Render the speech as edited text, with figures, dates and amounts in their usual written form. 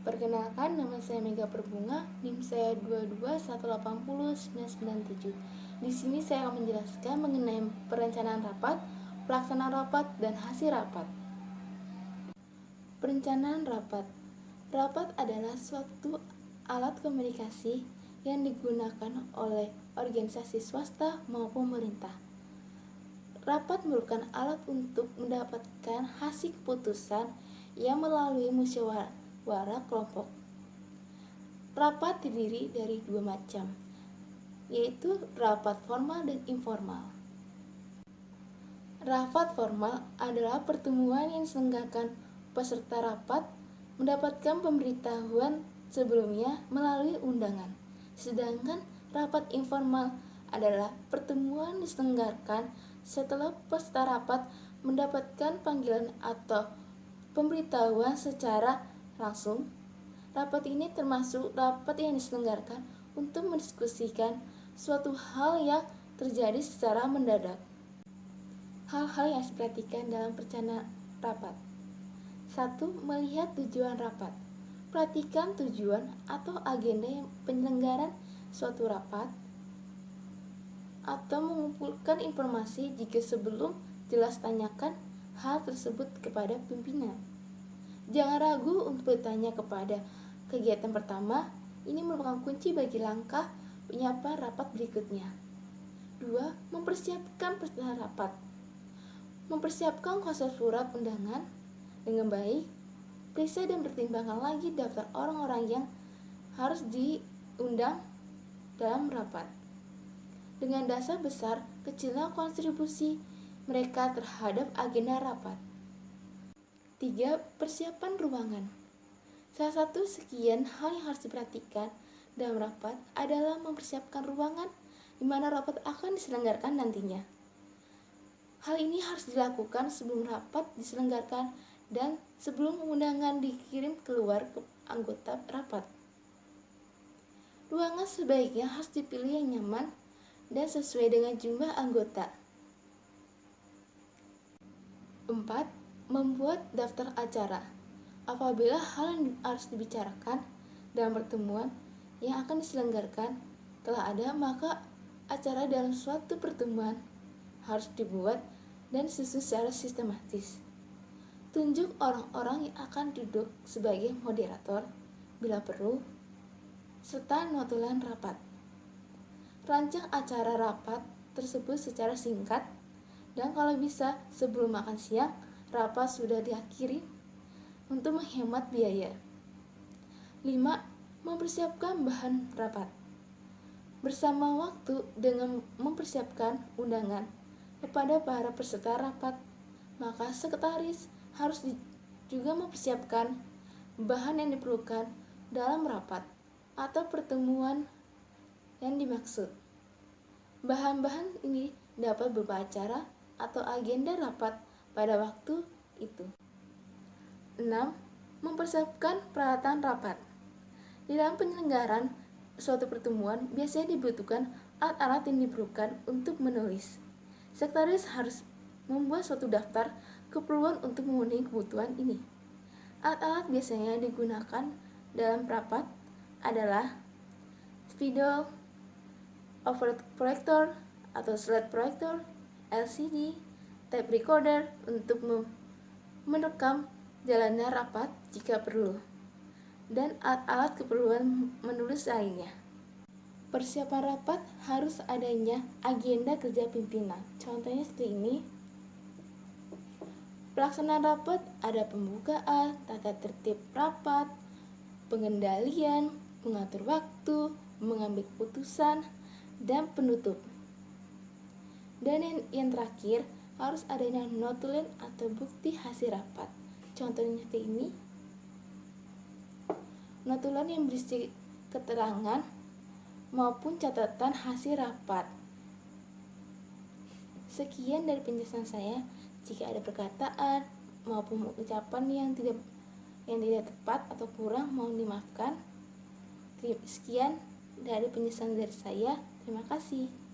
Perkenalkan, nama saya Mega Perbunga, NIM saya 221809997. Di sini saya akan menjelaskan mengenai perencanaan rapat, pelaksanaan rapat, dan hasil rapat. Perencanaan rapat. Rapat adalah suatu alat komunikasi yang digunakan oleh organisasi swasta maupun pemerintah. Rapat merupakan alat untuk mendapatkan hasil keputusan yang melalui musyawarah kelompok. Rapat terdiri dari dua macam, yaitu rapat formal dan informal. Rapat formal adalah pertemuan yang diselenggarakan peserta rapat mendapatkan pemberitahuan sebelumnya melalui undangan. Sedangkan rapat informal adalah pertemuan diselenggarakan setelah peserta rapat mendapatkan panggilan atau pemberitahuan secara langsung. Rapat ini termasuk rapat yang diselenggarakan untuk mendiskusikan suatu hal yang terjadi secara mendadak. Hal-hal yang harus diperhatikan dalam perencanaan rapat. 1. Melihat tujuan rapat. Perhatikan tujuan atau agenda penyelenggaraan suatu rapat atau mengumpulkan informasi jika sebelum jelas tanyakan hal tersebut kepada pimpinan. Jangan ragu untuk bertanya kepada kegiatan pertama, ini merupakan kunci bagi langkah penyiapan rapat berikutnya. 2. Mempersiapkan peserta rapat. Mempersiapkan konsep surat undangan dengan baik, periksa dan pertimbangkan lagi daftar orang-orang yang harus diundang dalam rapat. Dengan dasar besar, kecilnya kontribusi mereka terhadap agenda rapat. 3. Persiapan ruangan. Salah satu sekian hal yang harus diperhatikan dalam rapat adalah mempersiapkan ruangan di mana rapat akan diselenggarakan nantinya. Hal ini harus dilakukan sebelum rapat diselenggarakan dan sebelum undangan dikirim keluar ke anggota rapat. Ruangan sebaiknya harus dipilih yang nyaman dan sesuai dengan jumlah anggota. 4. Membuat daftar acara. Apabila hal yang harus dibicarakan dalam pertemuan yang akan diselenggarakan telah ada, maka acara dalam suatu pertemuan harus dibuat dan disusun secara sistematis. Tunjuk orang-orang yang akan duduk sebagai moderator bila perlu, serta notulen rapat. Rancang acara rapat tersebut secara singkat, dan kalau bisa sebelum makan siang, rapat sudah diakhiri untuk menghemat biaya. 5. Mempersiapkan bahan rapat. Bersama waktu dengan mempersiapkan undangan kepada para peserta rapat, maka sekretaris harus juga mempersiapkan bahan yang diperlukan dalam rapat atau pertemuan yang dimaksud. Bahan-bahan ini dapat berupa acara atau agenda rapat pada waktu itu. 6. Mempersiapkan peralatan rapat. Di dalam penyelenggaraan suatu pertemuan biasanya dibutuhkan alat-alat yang diperlukan untuk menulis. Sekretaris harus membuat suatu daftar keperluan untuk memenuhi kebutuhan ini. Alat-alat biasanya digunakan dalam rapat adalah spidol, overhead proyektor atau slide proyektor, LCD, tape recorder untuk merekam jalannya rapat jika perlu, dan alat-alat keperluan menulis lainnya. Persiapan rapat harus adanya agenda kerja pimpinan. Contohnya seperti ini. Pelaksanaan rapat ada pembukaan, tata tertib rapat, pengendalian, mengatur waktu, mengambil keputusan, dan penutup. Dan yang terakhir, harus adanya notulen atau bukti hasil rapat. Contohnya seperti ini. Notulen yang berisi keterangan maupun catatan hasil rapat. Sekian dari penjelasan saya. Jika ada perkataan maupun ucapan yang tidak tepat atau kurang, mohon dimaafkan. Sekian dari penjelasan dari saya. Terima kasih.